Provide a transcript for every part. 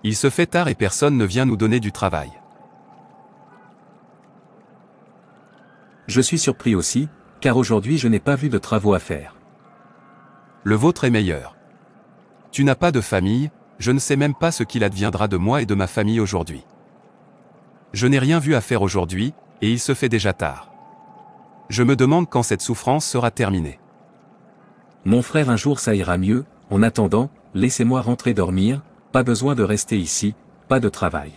Il se fait tard et personne ne vient nous donner du travail. Je suis surpris aussi, car aujourd'hui je n'ai pas vu de travaux à faire. Le vôtre est meilleur. Tu n'as pas de famille, je ne sais même pas ce qu'il adviendra de moi et de ma famille aujourd'hui. Je n'ai rien vu à faire aujourd'hui, et il se fait déjà tard. Je me demande quand cette souffrance sera terminée. Mon frère, un jour ça ira mieux. En attendant, laissez-moi rentrer dormir, pas besoin de rester ici, pas de travail.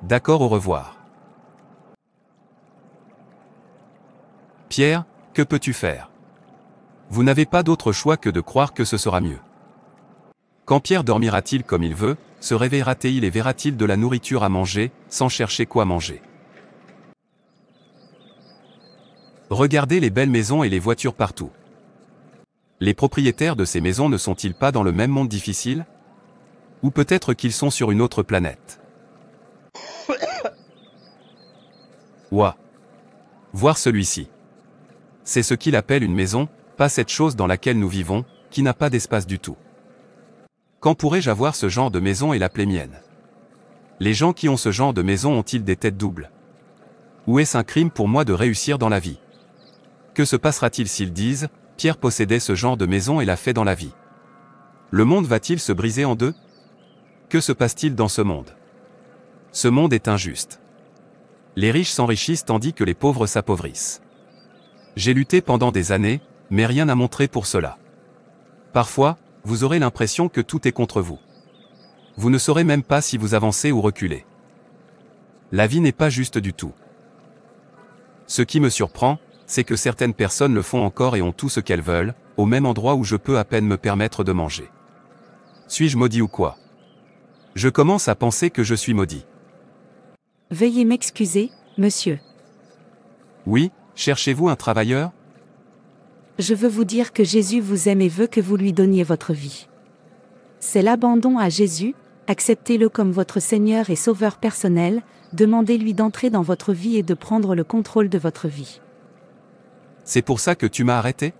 D'accord, au revoir. Pierre, que peux-tu faire? Vous n'avez pas d'autre choix que de croire que ce sera mieux. Quand Pierre dormira-t-il comme il veut, se réveillera-t-il et verra-t-il de la nourriture à manger, sans chercher quoi manger? Regardez les belles maisons et les voitures partout. Les propriétaires de ces maisons ne sont-ils pas dans le même monde difficile? Ou peut-être qu'ils sont sur une autre planète? Ouah! Voir celui-ci. C'est ce qu'il appelle une maison, pas cette chose dans laquelle nous vivons, qui n'a pas d'espace du tout. Quand pourrais-je avoir ce genre de maison et l'appeler mienne? Les gens qui ont ce genre de maison ont-ils des têtes doubles? Ou est-ce un crime pour moi de réussir dans la vie? Que se passera-t-il s'ils disent, Pierre possédait ce genre de maison et l'a fait dans la vie? Le monde va-t-il se briser en deux? Que se passe-t-il dans ce monde? Ce monde est injuste. Les riches s'enrichissent tandis que les pauvres s'appauvrissent. J'ai lutté pendant des années, mais rien n'a montré pour cela. Parfois, vous aurez l'impression que tout est contre vous. Vous ne saurez même pas si vous avancez ou reculez. La vie n'est pas juste du tout. Ce qui me surprend, c'est que certaines personnes le font encore et ont tout ce qu'elles veulent, au même endroit où je peux à peine me permettre de manger. Suis-je maudit ou quoi? Je commence à penser que je suis maudit. Veuillez m'excuser, monsieur. Oui, cherchez-vous un travailleur? Je veux vous dire que Jésus vous aime et veut que vous lui donniez votre vie. C'est l'abandon à Jésus, acceptez-le comme votre Seigneur et Sauveur personnel, demandez-lui d'entrer dans votre vie et de prendre le contrôle de votre vie. C'est pour ça que tu m'as arrêté?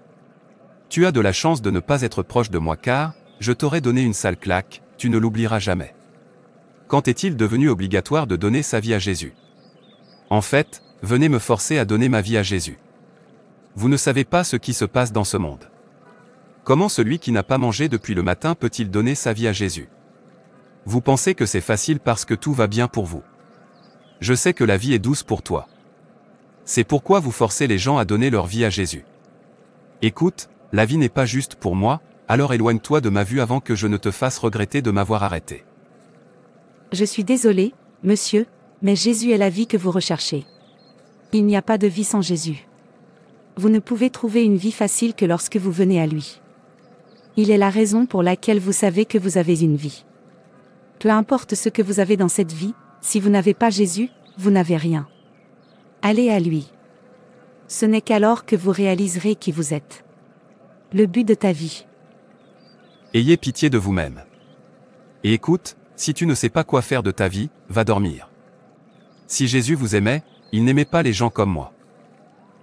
Tu as de la chance de ne pas être proche de moi car, je t'aurais donné une sale claque, tu ne l'oublieras jamais. Quand est-il devenu obligatoire de donner sa vie à Jésus? En fait, venez me forcer à donner ma vie à Jésus. Vous ne savez pas ce qui se passe dans ce monde. Comment celui qui n'a pas mangé depuis le matin peut-il donner sa vie à Jésus? Vous pensez que c'est facile parce que tout va bien pour vous. Je sais que la vie est douce pour toi. C'est pourquoi vous forcez les gens à donner leur vie à Jésus. Écoute, la vie n'est pas juste pour moi, alors éloigne-toi de ma vue avant que je ne te fasse regretter de m'avoir arrêté. Je suis désolé, monsieur, mais Jésus est la vie que vous recherchez. Il n'y a pas de vie sans Jésus. Vous ne pouvez trouver une vie facile que lorsque vous venez à lui. Il est la raison pour laquelle vous savez que vous avez une vie. Peu importe ce que vous avez dans cette vie, si vous n'avez pas Jésus, vous n'avez rien. Allez à lui. Ce n'est qu'alors que vous réaliserez qui vous êtes. Le but de ta vie. Ayez pitié de vous-même. Et écoute, si tu ne sais pas quoi faire de ta vie, va dormir. Si Jésus vous aimait, il n'aimait pas les gens comme moi.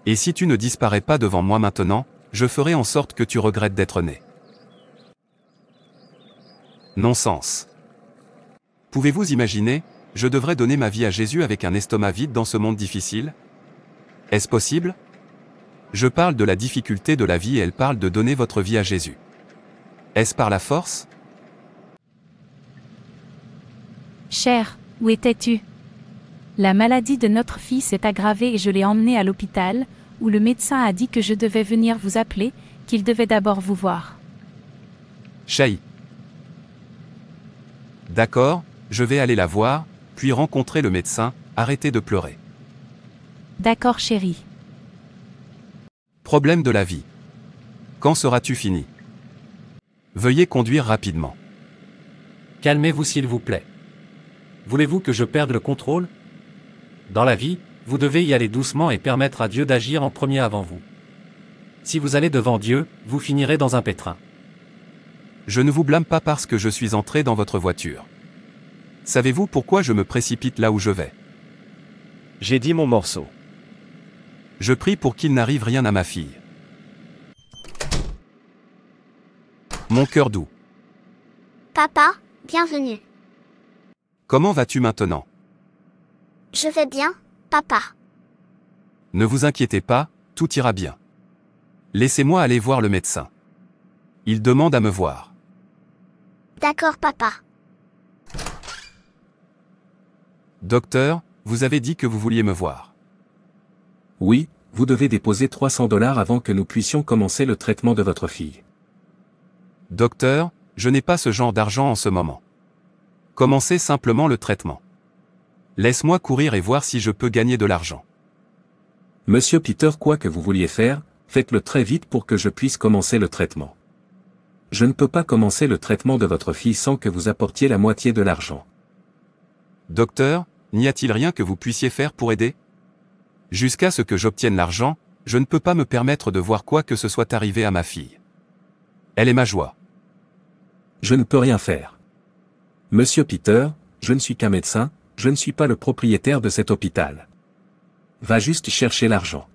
Et si tu ne disparais pas devant moi maintenant, je ferai en sorte que tu regrettes d'être né. Non-sens. Pouvez-vous imaginer, je devrais donner ma vie à Jésus avec un estomac vide dans ce monde difficile? Est-ce possible? Je parle de la difficulté de la vie et elle parle de donner votre vie à Jésus. Est-ce par la force? Cher, où étais-tu? La maladie de notre fils s'est aggravée et je l'ai emmené à l'hôpital, où le médecin a dit que je devais venir vous appeler, qu'il devait d'abord vous voir. Chahi. D'accord, je vais aller la voir, puis rencontrer le médecin, arrêtez de pleurer. D'accord chérie. Problème de la vie. Quand seras-tu fini? Veuillez conduire rapidement. Calmez-vous s'il vous plaît. Voulez-vous que je perde le contrôle? Dans la vie, vous devez y aller doucement et permettre à Dieu d'agir en premier avant vous. Si vous allez devant Dieu, vous finirez dans un pétrin. Je ne vous blâme pas parce que je suis entré dans votre voiture. Savez-vous pourquoi je me précipite là où je vais? J'ai dit mon morceau. Je prie pour qu'il n'arrive rien à ma fille. Mon cœur doux. Papa, bienvenue. Comment vas-tu maintenant? Je vais bien, papa. Ne vous inquiétez pas, tout ira bien. Laissez-moi aller voir le médecin. Il demande à me voir. D'accord, papa. Docteur, vous avez dit que vous vouliez me voir. Oui, vous devez déposer 300 $ avant que nous puissions commencer le traitement de votre fille. Docteur, je n'ai pas ce genre d'argent en ce moment. Commencez simplement le traitement. Laisse-moi courir et voir si je peux gagner de l'argent. Monsieur Peter, quoi que vous vouliez faire, faites-le très vite pour que je puisse commencer le traitement. Je ne peux pas commencer le traitement de votre fille sans que vous apportiez la moitié de l'argent. Docteur, n'y a-t-il rien que vous puissiez faire pour aider? Jusqu'à ce que j'obtienne l'argent, je ne peux pas me permettre de voir quoi que ce soit arrivé à ma fille. Elle est ma joie. Je ne peux rien faire. Monsieur Peter, je ne suis qu'un médecin, je ne suis pas le propriétaire de cet hôpital. Va juste chercher l'argent.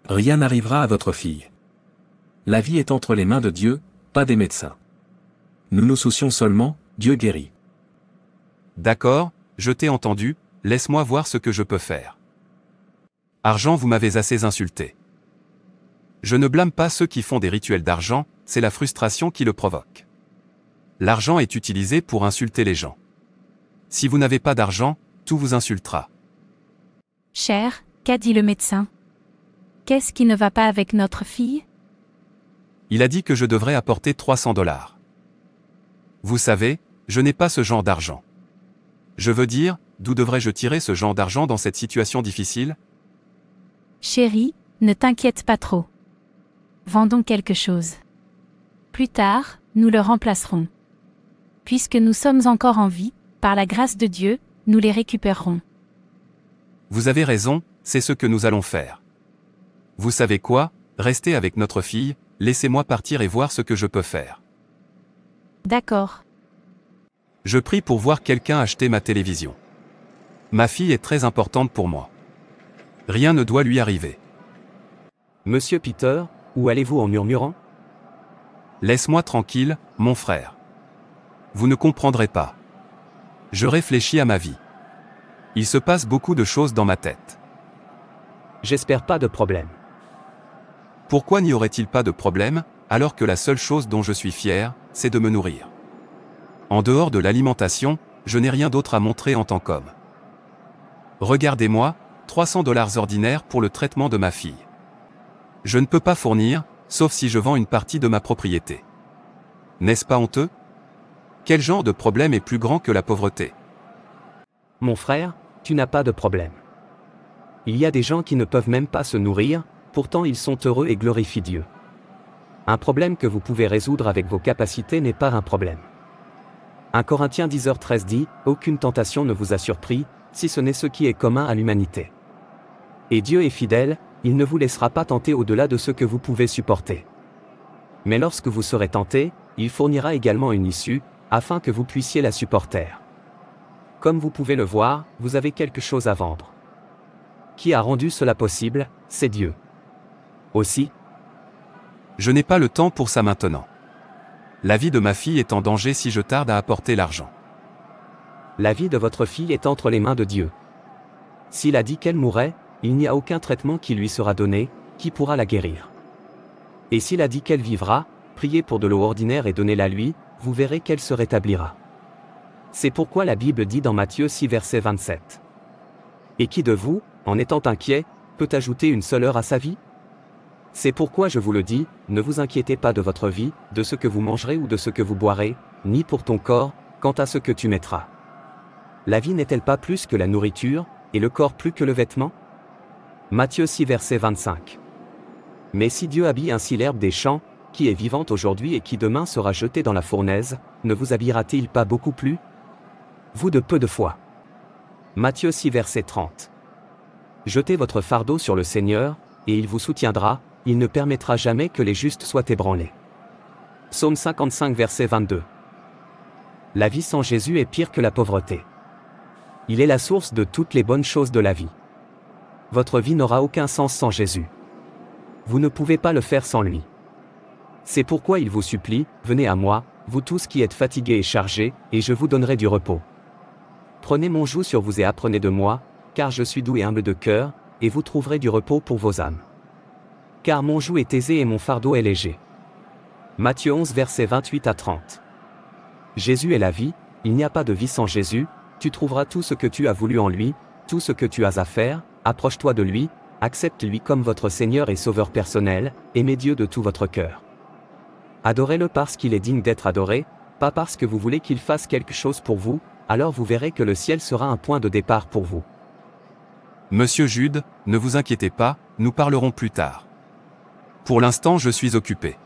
Rien n'arrivera à votre fille. La vie est entre les mains de Dieu, pas des médecins. Nous nous soucions seulement, Dieu guérit. D'accord, je t'ai entendu, laisse-moi voir ce que je peux faire. Argent, vous m'avez assez insulté. Je ne blâme pas ceux qui font des rituels d'argent, c'est la frustration qui le provoque. L'argent est utilisé pour insulter les gens. Si vous n'avez pas d'argent, tout vous insultera. Cher, qu'a dit le médecin? Qu'est-ce qui ne va pas avec notre fille? Il a dit que je devrais apporter 300 $. Vous savez, je n'ai pas ce genre d'argent. Je veux dire, d'où devrais-je tirer ce genre d'argent dans cette situation difficile? Chérie, ne t'inquiète pas trop. Vendons quelque chose. Plus tard, nous le remplacerons. Puisque nous sommes encore en vie, par la grâce de Dieu, nous les récupérerons. Vous avez raison, c'est ce que nous allons faire. Vous savez quoi? Restez avec notre fille, laissez-moi partir et voir ce que je peux faire. D'accord. Je prie pour voir quelqu'un acheter ma télévision. Ma fille est très importante pour moi. Rien ne doit lui arriver. Monsieur Peter, où allez-vous en murmurant? Laisse-moi tranquille, mon frère. Vous ne comprendrez pas. Je réfléchis à ma vie. Il se passe beaucoup de choses dans ma tête. J'espère pas de problème. Pourquoi n'y aurait-il pas de problème, alors que la seule chose dont je suis fier, c'est de me nourrir? En dehors de l'alimentation, je n'ai rien d'autre à montrer en tant qu'homme. Regardez-moi, 300 $ ordinaires pour le traitement de ma fille. Je ne peux pas fournir, sauf si je vends une partie de ma propriété. N'est-ce pas honteux? Quel genre de problème est plus grand que la pauvreté? Mon frère, tu n'as pas de problème. Il y a des gens qui ne peuvent même pas se nourrir, pourtant ils sont heureux et glorifient Dieu. Un problème que vous pouvez résoudre avec vos capacités n'est pas un problème. 1 Corinthiens 10h13 dit, « Aucune tentation ne vous a surpris, si ce n'est ce qui est commun à l'humanité. Et Dieu est fidèle, il ne vous laissera pas tenter au-delà de ce que vous pouvez supporter. Mais lorsque vous serez tenté, il fournira également une issue, afin que vous puissiez la supporter. Comme vous pouvez le voir, vous avez quelque chose à vendre. Qui a rendu cela possible? C'est Dieu. Aussi, je n'ai pas le temps pour ça maintenant. La vie de ma fille est en danger si je tarde à apporter l'argent. La vie de votre fille est entre les mains de Dieu. S'il a dit qu'elle mourrait, il n'y a aucun traitement qui lui sera donné, qui pourra la guérir. Et s'il a dit qu'elle vivra, priez pour de l'eau ordinaire et donnez-la lui, vous verrez qu'elle se rétablira. C'est pourquoi la Bible dit dans Matthieu 6 verset 27. Et qui de vous, en étant inquiet, peut ajouter une seule heure à sa vie? C'est pourquoi je vous le dis, ne vous inquiétez pas de votre vie, de ce que vous mangerez ou de ce que vous boirez, ni pour ton corps, quant à ce que tu mettras. La vie n'est-elle pas plus que la nourriture, et le corps plus que le vêtement? Matthieu 6 verset 25. Mais si Dieu habille ainsi l'herbe des champs, qui est vivante aujourd'hui et qui demain sera jetée dans la fournaise, ne vous habillera-t-il pas beaucoup plus? Vous de peu de foi. Matthieu 6 verset 30. Jetez votre fardeau sur le Seigneur, et il vous soutiendra, il ne permettra jamais que les justes soient ébranlés. Psaume 55 verset 22. La vie sans Jésus est pire que la pauvreté. Il est la source de toutes les bonnes choses de la vie. Votre vie n'aura aucun sens sans Jésus. Vous ne pouvez pas le faire sans lui. C'est pourquoi il vous supplie, venez à moi, vous tous qui êtes fatigués et chargés, et je vous donnerai du repos. Prenez mon joug sur vous et apprenez de moi, car je suis doux et humble de cœur, et vous trouverez du repos pour vos âmes. Car mon joug est aisé et mon fardeau est léger. Matthieu 11 versets 28 à 30. Jésus est la vie, il n'y a pas de vie sans Jésus, tu trouveras tout ce que tu as voulu en lui, tout ce que tu as à faire, approche-toi de lui, accepte-lui comme votre Seigneur et Sauveur personnel, aimez Dieu de tout votre cœur. Adorez-le parce qu'il est digne d'être adoré, pas parce que vous voulez qu'il fasse quelque chose pour vous, alors vous verrez que le ciel sera un point de départ pour vous. Monsieur Jude, ne vous inquiétez pas, nous parlerons plus tard. Pour l'instant, je suis occupé.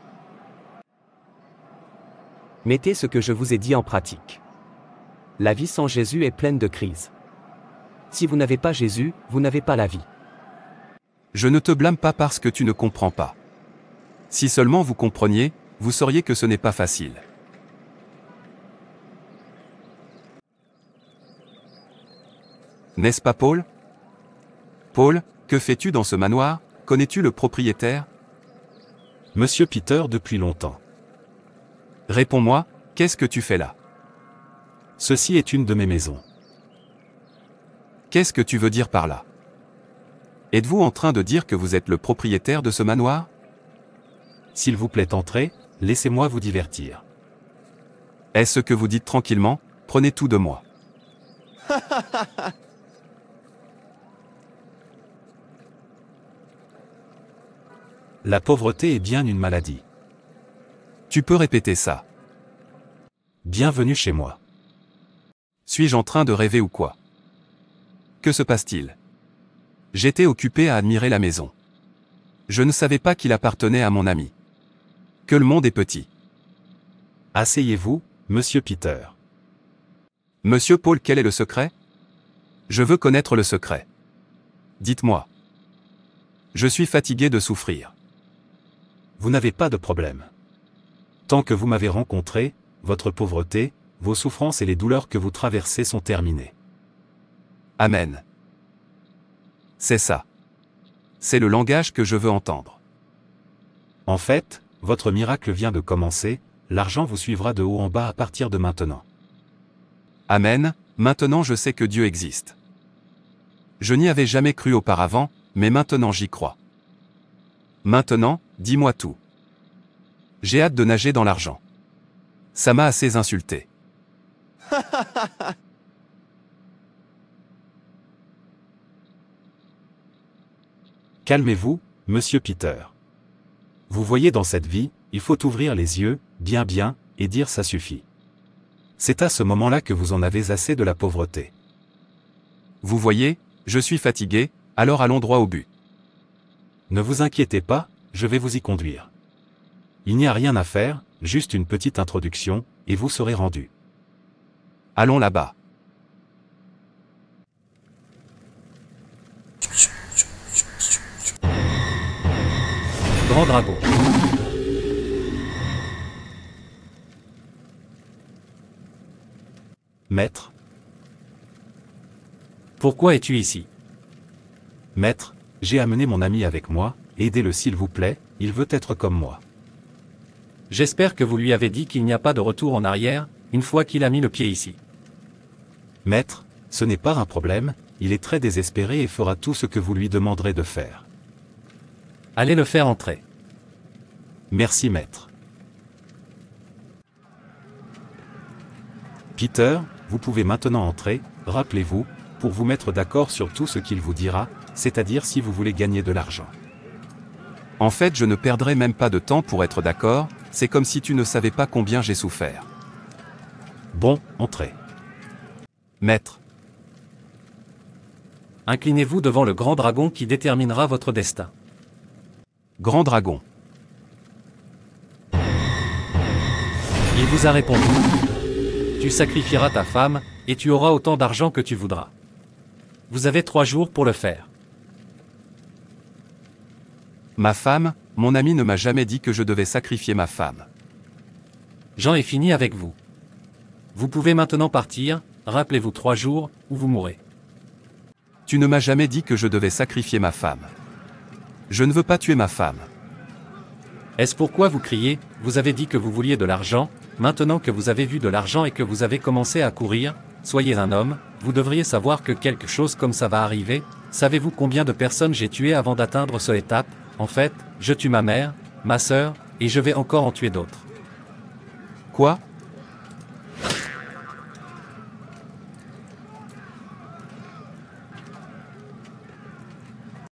Mettez ce que je vous ai dit en pratique. La vie sans Jésus est pleine de crises. Si vous n'avez pas Jésus, vous n'avez pas la vie. Je ne te blâme pas parce que tu ne comprends pas. Si seulement vous compreniez, vous sauriez que ce n'est pas facile. N'est-ce pas Paul? Paul, que fais-tu dans ce manoir? Connais-tu le propriétaire? Monsieur Peter depuis longtemps. Réponds-moi, qu'est-ce que tu fais là? Ceci est une de mes maisons. Qu'est-ce que tu veux dire par là? Êtes-vous en train de dire que vous êtes le propriétaire de ce manoir? S'il vous plaît entrez, laissez-moi vous divertir. Est-ce que vous dites tranquillement, prenez tout de moi? La pauvreté est bien une maladie. Tu peux répéter ça. Bienvenue chez moi. Suis-je en train de rêver ou quoi? Que se passe-t-il? J'étais occupé à admirer la maison. Je ne savais pas qu'il appartenait à mon ami. Que le monde est petit. Asseyez-vous, Monsieur Peter. Monsieur Paul, quel est le secret? Je veux connaître le secret. Dites-moi. Je suis fatigué de souffrir. Vous n'avez pas de problème. Tant que vous m'avez rencontré, votre pauvreté, vos souffrances et les douleurs que vous traversez sont terminées. Amen. C'est ça. C'est le langage que je veux entendre. En fait, votre miracle vient de commencer, l'argent vous suivra de haut en bas à partir de maintenant. Amen, maintenant je sais que Dieu existe. Je n'y avais jamais cru auparavant, mais maintenant j'y crois. Maintenant, dis-moi tout. J'ai hâte de nager dans l'argent. Ça m'a assez insulté. Calmez-vous, Monsieur Peter. Vous voyez dans cette vie, il faut ouvrir les yeux, bien, et dire ça suffit. C'est à ce moment-là que vous en avez assez de la pauvreté. Vous voyez, je suis fatigué, alors allons droit au but. Ne vous inquiétez pas, je vais vous y conduire. Il n'y a rien à faire, juste une petite introduction, et vous serez rendu. Allons là-bas. Grand dragon. Maître, Pourquoi es-tu ici? maître, j'ai amené mon ami avec moi, aidez-le s'il vous plaît, il veut être comme moi. J'espère que vous lui avez dit qu'il n'y a pas de retour en arrière, une fois qu'il a mis le pied ici. Maître, ce n'est pas un problème, il est très désespéré et fera tout ce que vous lui demanderez de faire. Allez le faire entrer. Merci maître. Peter, vous pouvez maintenant entrer, rappelez-vous, pour vous mettre d'accord sur tout ce qu'il vous dira, c'est-à-dire si vous voulez gagner de l'argent. En fait, je ne perdrai même pas de temps pour être d'accord, c'est comme si tu ne savais pas combien j'ai souffert. Bon, entrez. Maître, Inclinez-vous devant le grand dragon qui déterminera votre destin. grand dragon, Il vous a répondu. Tu sacrifieras ta femme, et tu auras autant d'argent que tu voudras. Vous avez 3 jours pour le faire. ma femme, mon ami ne m'a jamais dit que je devais sacrifier ma femme. J'en ai fini avec vous. Vous pouvez maintenant partir, rappelez-vous 3 jours, ou vous mourrez. Tu ne m'as jamais dit que je devais sacrifier ma femme. Je ne veux pas tuer ma femme. Est-ce pourquoi vous criez? Vous avez dit que vous vouliez de l'argent, maintenant que vous avez vu de l'argent et que vous avez commencé à courir, soyez un homme, vous devriez savoir que quelque chose comme ça va arriver. Savez-vous combien de personnes j'ai tuées avant d'atteindre cette étape? En fait, je tue ma mère, ma sœur, et je vais encore en tuer d'autres. Quoi?